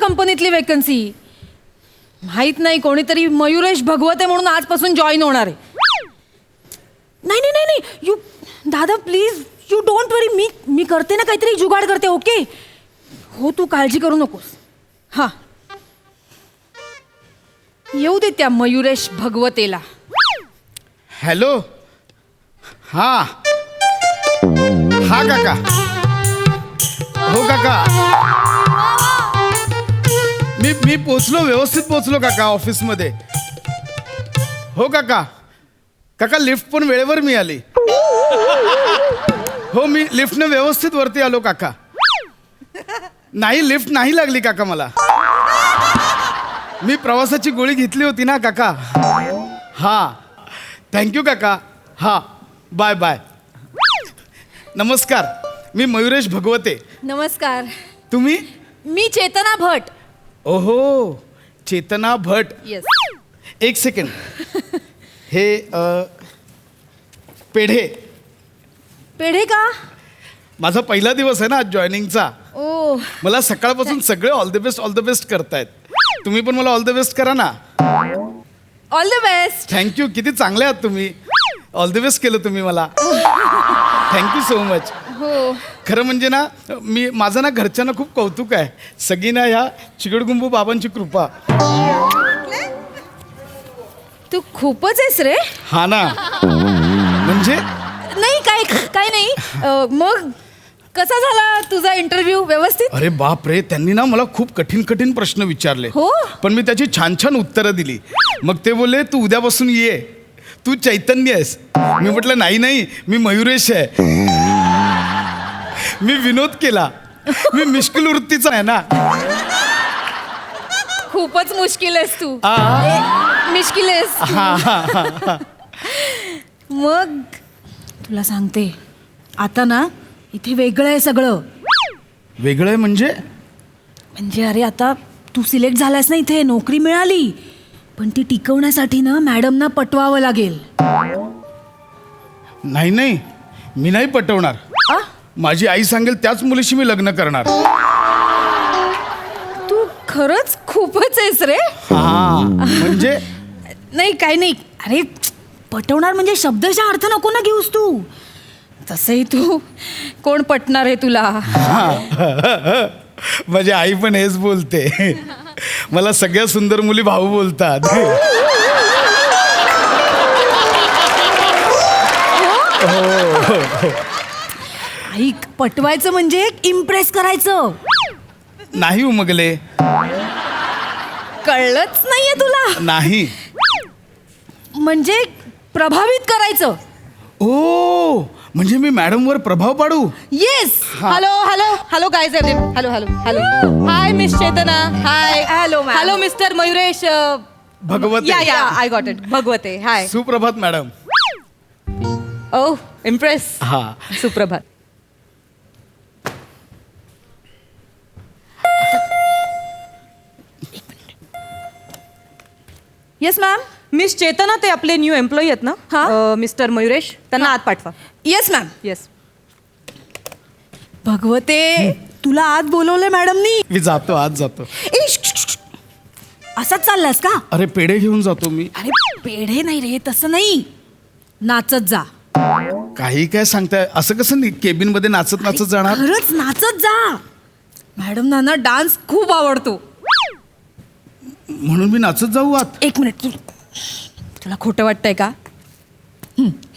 कंपनीतली vacancy. माहित नाही कोणीतरी मयुरेश भगवते म्हणून आजपासून जॉईन होणार आहे. नाही नाही नाही नाही यू दादा प्लीज यू डोंट वरी. मी करते ना काहीतरी जुगाड करते. ओके हो तू काळजी करू नकोस. हां येऊ दे त्या मयुरेश भगवतेला. हॅलो. हा हा काका. हो काका मी पोचलो, व्यवस्थित पोचलो काका ऑफिसमध्ये. हो काका. काका लिफ्ट पण वेळेवर मिळाली. हो मी लिफ्टनं व्यवस्थित वरती आलो काका. नाही लिफ्ट नाही लागली काका मला. मी प्रवासाची गोळी घेतली होती ना काका. हां थँक्यू काका. हां बाय बाय. नमस्कार मी मयुरेश भगवते. नमस्कार. तुम्ही? मी चेतना भट. ओहो चेतना भट. येस. एक सेकंड. हे पेढे. पेढे का? माझा पहिला दिवस आहे ना आज जॉईनिंगचा. ओ मला सकाळपासून सगळे ऑल द बेस्ट करतायत. तुम्ही पण मला ऑल द बेस्ट करा ना. All the best. थँक्यू. किती चांगले आहात तुम्ही. ऑल द बेस्ट केलं तुम्ही मला. Thank you so much. हो खरं म्हणजे ना माझं ना घरच्यांना खूप कौतुक आहे. सगळी ना ह्या चिगडगुंबू बाबांची कृपा. तू खूपच आहेस रे. हा ना म्हणजे नाही काय नाही. मग कसा झाला तुझा इंटरव्ह्यू? व्यवस्थित? अरे बाप रे त्यांनी ना मला खूप कठीण प्रश्न विचारले. हो पण मी त्याची छान उत्तरं दिली. मग ते बोलले तू उद्यापासून ये, तू चैतन्य आहेस. मी म्हटलं नाही मी मयुरेश आहे. मी विनोद केला. मी मिश्किल वृत्तीचा आहे ना. खूपच मुश्किल आहेस तू. मिश्किल आहेस. मग तुला सांगते आता ना इथे वेगळं आहे सगळं. वेगळं आहे म्हणजे? अरे आता तू सिलेक्ट झालास ना, इथे नोकरी मिळाली, पण ती टिकवण्यासाठी ना मॅडमना पटवावं लागेल. नाही मी नाही पटवणार. माझी आई सांगेल त्याच मुलीशी मी लग्न करणार. तू खरंच खूपच आहेस रे. म्हणजे नाही काही नाही. अरे पटवणार म्हणजे शब्दशः अर्थ नको ना घेऊस तू. तसंही तू कोण पटणार आहे तुला. माझी आई पण हेच बोलते. मला सगळ्या सुंदर मुली भाऊ बोलतात. ऐक पटवायचं म्हणजे इम्प्रेस करायचं. नाही उमगले. कळलंच नाहीये तुला. नाही म्हणजे प्रभावित करायचं. ओ म्हणजे मी मॅडमवर प्रभाव पाडू. Yes. Hello guys hello hi miss Chetna. Hi hello mister Mayuresh Bhagwate. या आय गॉट इट. भगवते. हाय. सुप्रभात मॅडम. ओ इम्प्रेस. हा सुप्रभात. Yes ma'am. मिस चेतना ते आपले न्यू एम्प्लॉई आहेत ना मिस्टर मयुरेश, त्यांना आत पाठवा. Yes ma'am. येस. भगवते तुला आत बोलवलंय मॅडमनी. मी जातो आज जातो. असाच चाललास का? अरे पेढे घेऊन जातो मी. अरे पेढे नाही रे, तसं नाही, नाचत जा. काही काय सांगताय. असं कसं केबिन मध्ये नाचत जाणार. खरंच नाचत जा. मॅडमना ना डान्स खूप आवडतो. म्हणून मी नाचत जाऊ आत. एक मिनिट. तुला खोटं वाटतंय का?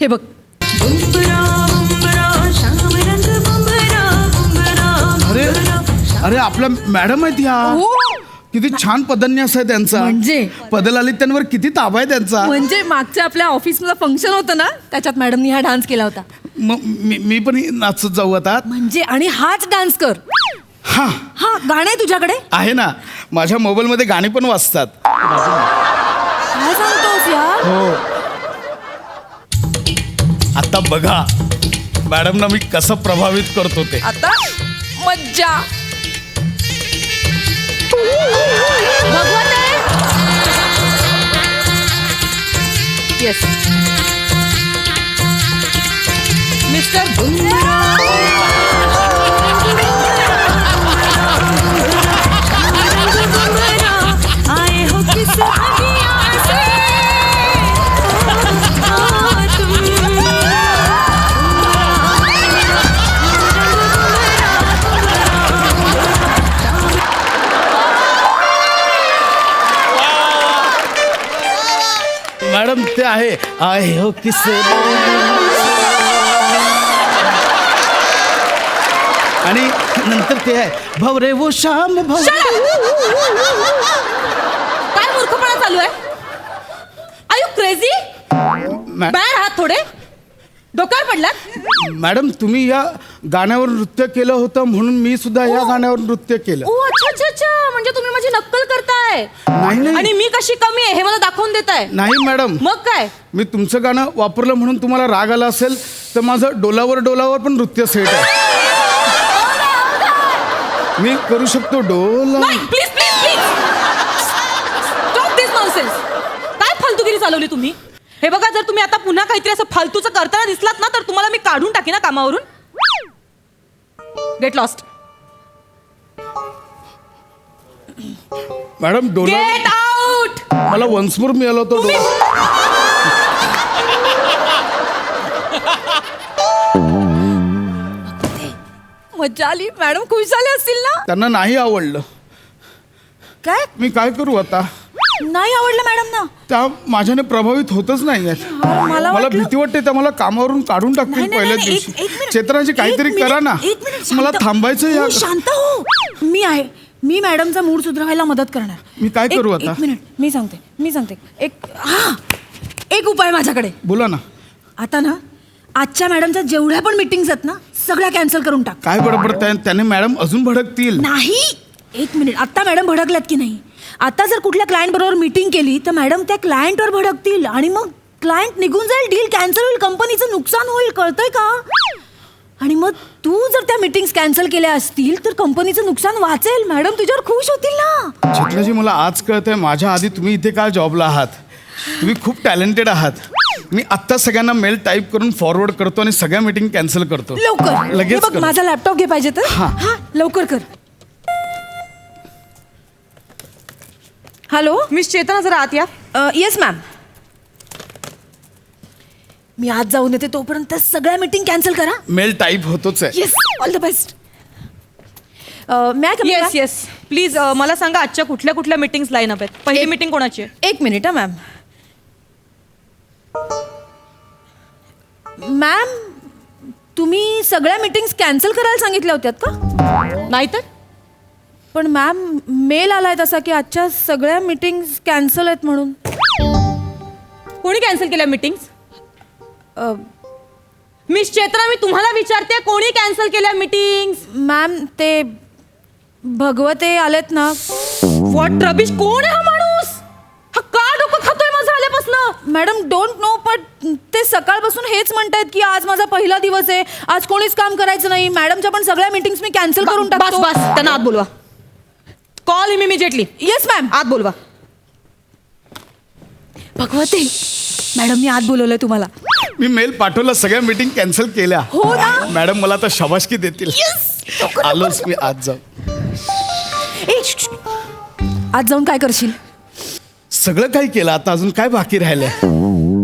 हे बघ. अरे आपल्या मॅडम आहेत ह्या. हो. किती छान पदन्यास आहे त्यांचा. म्हणजे पदलालित्यांवर किती ताबा आहे त्यांचा. म्हणजे मागच्या आपल्या ऑफिसमध्ये फंक्शन होतं ना, त्याच्यात मॅडमनी हा डान्स केला होता. मी पण नाचत जाऊ आता. म्हणजे आणि हाच डान्स कर. हा गाणं आहे तुझ्याकडे? आहे ना, माझ्या मोबाईल मध्ये गाणी पण वाजतात. काय सांगतोस यार. हो. आता बघा मॅडमना मी कसं प्रभावित करतो ते. आता मज्जा. भगवते. येस. मिस्टर मॅडम ते आहे आय हो किस आणि नंतर ते आहे भवरे वो शाम भव काय मूर्खपणा चालू आहे? Are you crazy? बाहेर हात थोडे डोक्यावर पडलात? मॅडम तुम्ही या गाण्यावर नृत्य केलं होतं म्हणून मी सुद्धा या गाण्यावर नृत्य केलं. ओ अच्छा अच्छा अच्छा, म्हणजे तुम्ही माझी नक्कल करताय नाही आणि मी कशी कमी आहे हे मला दाखवून देताय. नाही मॅडम, मग काय? मी तुमचं गाणं वापरलं म्हणून तुम्हाला राग आला असेल तर माझं डोलावर डोलावर पण नृत्य सेट आहे. मी करू शकतो डोला. नाही please please please stop this nonsense. काय फालतूगिरी चालवली तुम्ही? हे बघा, जर तुम्ही आता पुन्हा काहीतरी असं फालतूचं करताना दिसलात ना तर तुम्हाला मी काढून टाकी ना कामावरून. Get lost. Madam Dola get out. मला वन्स मोर मिळाला तो डोला. मजा आली. मॅडम खुश झाले असतील ना? त्यांना नाही आवडलं. काय मी काय करू आता? नाही आवडलं मॅडम ना? त्या माझ्याने प्रभावित होतच नाही मला मला वाटलं- भीती वाटते त्या मला कामावरून काढून नाही, टाकतील नाही, पहिल्या नाही, दिवशी. एक मिनिट. चेतनाची काहीतरी एक मिनिट, करा ना. एक मिनिट, मला शांत. थांबायचं हो, या शांत हो. मी आहे. मी मॅडमचा मूड सुधारायला मदत करणार. मी काय करू आता? एक मिनिट, मी सांगते एक उपाय माझ्याकडे. बोला ना. आता ना आजच्या मॅडमच्या जेवढ्या पण मीटिंग्स आहेत ना सगळ्या कॅन्सल करून टाक. काय बडबड त्याने मॅडम अजून भडकतील. नाही, एक मिनिट. आता मॅडम भडकल्यात की नाही? आता जर कुठल्या क्लायंट बरोबर मीटिंग केली तर मॅडम त्या क्लायंटवर भडकतील आणि मग क्लायंट निघून जाईल, डील कॅन्सल होईल, कंपनीचं नुकसान होईल. कळतंय का? आणि मग तू जर त्या मीटिंग्स कॅन्सल केल्या असतील तर कंपनीचं नुकसान वाचेल. मॅडम तुझ्यावर खुश होतील ना. चितलाजी मला आज कळतंय माझ्या आधी तुम्ही इथे काय जॉबला आहात. तुम्ही खूप टॅलेंटेड आहात. मी आत्ता सगळ्यांना मेल टाईप करून फॉरवर्ड करतो आणि सगळ्या मीटिंग कॅन्सल करतो. लवकर लगेच हे बघ, कर. माझा लॅपटॉप घे पाहिजे तर. हा. हा लवकर कर. हॅलो मिस चेतना, जरा आत या. Yes ma'am. मी आज जाऊन येते, तोपर्यंत सगळ्या मीटिंग कॅन्सल करा. मेल टाईप होतोच आहे. Yes, all the best. Ma'am yes yes please मला सांगा आजच्या कुठल्या कुठल्या मीटिंग्स लाईन अप आहेत. पहिली मीटिंग कोणाची आहे? एक मिनिट हा मॅम. मॅम तुम्ही सगळ्या मीटिंग्स कॅन्सल करायला सांगितल्या होत्यात का? नाहीतर पण मॅम मेल आलाय तसा की आजच्या सगळ्या मीटिंग्स कॅन्सल आहेत म्हणून. कोणी कॅन्सल केल्या मीटिंग्स? मिस चेतना, मी तुम्हाला विचारते कोणी कॅन्सल केल्या मीटिंग्स? मॅम ते भगवते आलेत ना. व्हॉट रबिश, कोण आहे हा माणूस? हा का डोकं खातोय माझं आल्यापासून? मॅडम डोंट नो, पण ते सकाळपासून हेच म्हणतायत की आज माझा पहिला दिवस आहे, आज कोणीच काम करायचं नाही. मॅडमच्या पण सगळ्या मीटिंग्स मी कॅन्सल करून बस टाकतो. बस, त्यांना आत बोलवा. कॉल हिम इमिजिएटली. Yes ma'am. आत बोलवा. भगवते मॅडम, मी आत बोलवलंय तुम्हाला. मी मेल पाठवला, सगळ्या मीटिंग कॅन्सल केल्या. हो ना. मॅडम मला आता शाबासकी देतील. आलोच मी आज जाऊ. आज जाऊन काय करशील? सगळं काही केलं, आता अजून काय बाकी राहिलंय.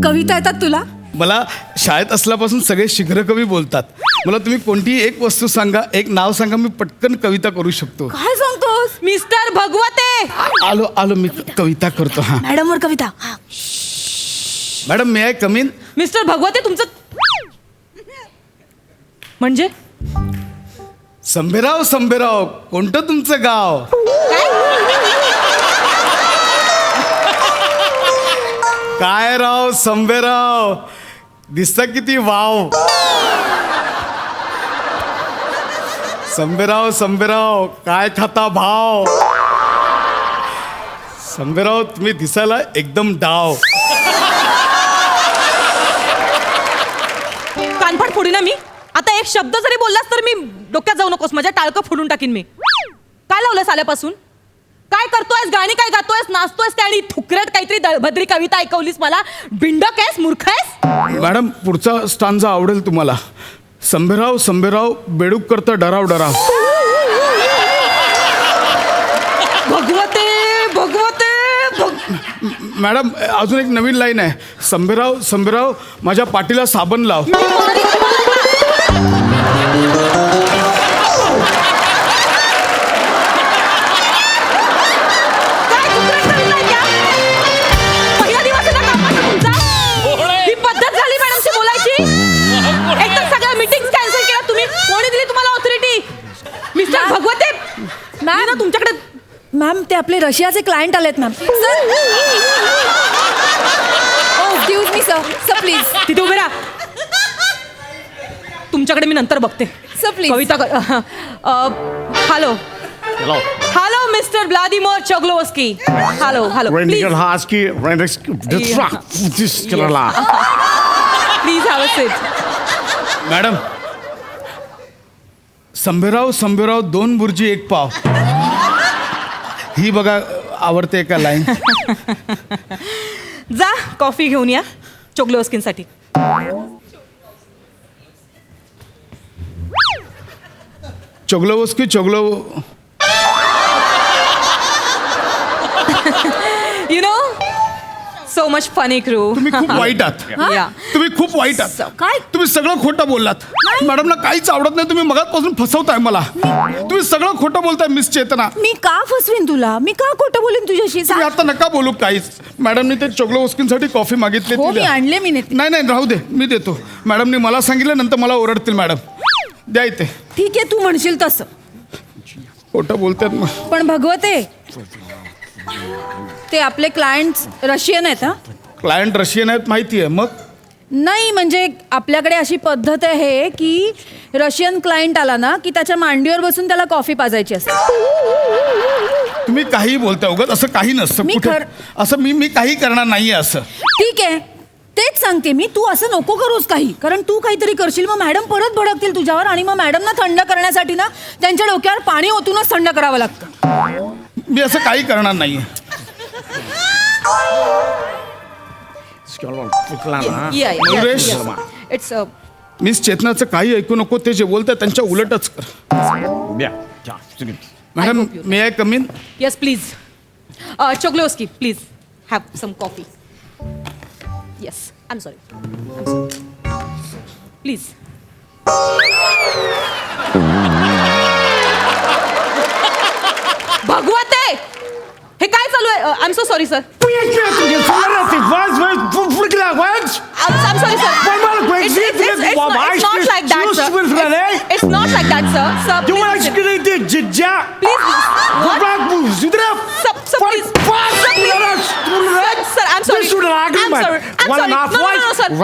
कविता येतात तुला? मला शाळेत असल्यापासून सगळे शीघ्र कवी बोलतात. मला तुम्ही कोणतीही एक वस्तू सांगा, एक नाव सांगा, मी पटकन कविता करू शकतो. काय सांगतोस? मिस्टर भगवते. आलो आलो मी कविता करतो. हा मॅडमवर कविता. मॅडम मी आहे कमीन. मिस्टर भगवते, तुमचं म्हणजे संभेराव संभेराव, कोणतं तुमचं गाव? काय राव संभेराव, दिसता किती वाव. संभेराव संभेराव, काय खाता भाव. संभेराव तुम्ही दिसायला एकदम डाव. कानफाट फोडी ना मी. आता एक शब्द जरी बोललास तर मी डोक्यात जाऊ नकोस, माझ्या टाळकं फोडून टाकीन मी. काय लावलंस आल्यापासून? काय करतोयस? गाणी काय गातोयस? नाचतोयस? आणि थुकरट काहीतरी दळभद्री कविता ऐकवलीस मला. बिंडक आहेस? मूर्ख आहेस? मॅडम पुढचा स्टांजा आवडेल तुम्हाला. संभेराव संभेराव, बेडूक करता डराव डराव. भगवते भगवते मॅडम अजून एक नवीन लाईन आहे. संभेराव संभेराव, माझ्या पाठीला साबण लाव. पहिला दिवस आहे ना कामाचा तुमचा. ते आपले रशियाचे क्लायंट आलेत ma'am. Sir excuse me sir please. तिथे उभे राहा. तुमच्याकडे मी नंतर बघते. Sir please. Kavita hello hello mister Vladimir Choglovsky. Hello hello please please have a seat. Madam, Sambherao 2 bhurji 1 pav. ही बघा आवडते का लाईन. जा कॉफी घेऊन या चोग्लोवस्कींसाठी. Choglovsky you know so much funny crew. तुम्ही खूप वाईट आहात. या तुम्ही खूप वाईट आहात. काय? तुम्ही सगळं खोटं बोललात. मॅडमला काहीच आवडत नाही. तुम्ही मगाचपासून फसवताय मला. तुम्ही सगळं खोटं बोलताय मिस चेतना. मी का फसवीन तुला? मी का खोटं बोलेन तुझ्याशी? तुम्ही आता नका बोलू काहीच. मॅडमने ते चोग्लोवस्कींसाठी कॉफी मागितली. हो ती मी द्या. आणले मी नेते. नाही राहू दे, मी देतो. मॅडमने मला सांगितलं, नंतर मला ओरडतील मॅडम. द्या इथे. ठीक आहे तू म्हणशील तसं. खोटं बोलतात मग. पण भगवते ते आपले क्लायंट्स रशियन आहेत. हा क्लायंट रशियन आहेत माहिती आहे. मग नाही म्हणजे आपल्याकडे अशी पद्धत आहे की रशियन क्लायंट आला ना की त्याच्या मांडीवर बसून त्याला कॉफी पाजायची असते. तुम्ही काही बोलताय उगाच. असं काही नसतं मी कुठे. असं मी काही करणार नाहीये असं. ठीक आहे तेच सांगते मी. तू असं नको करूस काही. कारण तू काहीतरी करशील मग मॅडम परत भडकतील तुझ्यावर आणि मग मॅडमना थंड करण्यासाठी ना त्यांच्या डोक्यावर पाणी ओतूनच थंड करावं लागतं. मी असं काही करणार नाहीये. मयुरेश. इट्स मिस चेतनाचं काही ऐकू नको. ते जे बोलतात त्यांच्या उलटच कर. Madam may I come in? Yes please. Choglovsky please have some coffee. Yes I am sorry please. Bhagwate हे काय चालू आहे? I am so sorry sir. I'm sorry, sir. It's not like that, sir. It's not like that, sir. Sir, please. Please. Sir, please. Sir, I'm sorry. I'm sorry. I'm sorry. No, sir. I'm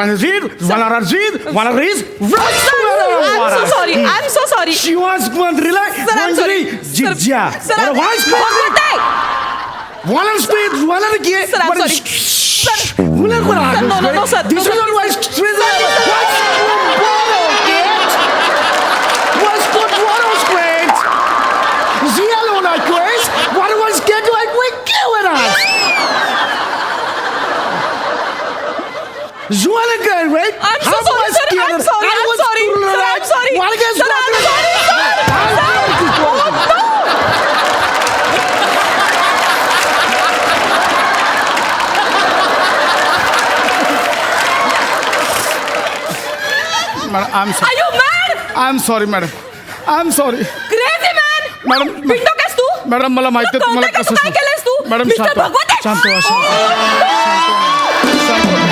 so sorry. I'm so sorry. Sir, I'm sorry. Sir, Bhagwate. Sir, I'm sorry. Sir. No, sir. This is not why was good water great. Zero like grace. What was get like we kill it us. Zuala girl, right? I'm so sorry, sir. I'm sorry. I'm sorry. Sir, I'm sorry. What against Sir, I'm sorry, sir. Oh, no. Are you mad? I am sorry madam. I am sorry Crazy man. Madam. Pinto case तू? Madam मला माहिती आहे तुला तुम्हाला कळतंय का कसं. तू काय केलंस तू? Madam Mr. शांत व्हा. भगवते. शांत व्हा. शांत व्हा. शांत व्हा.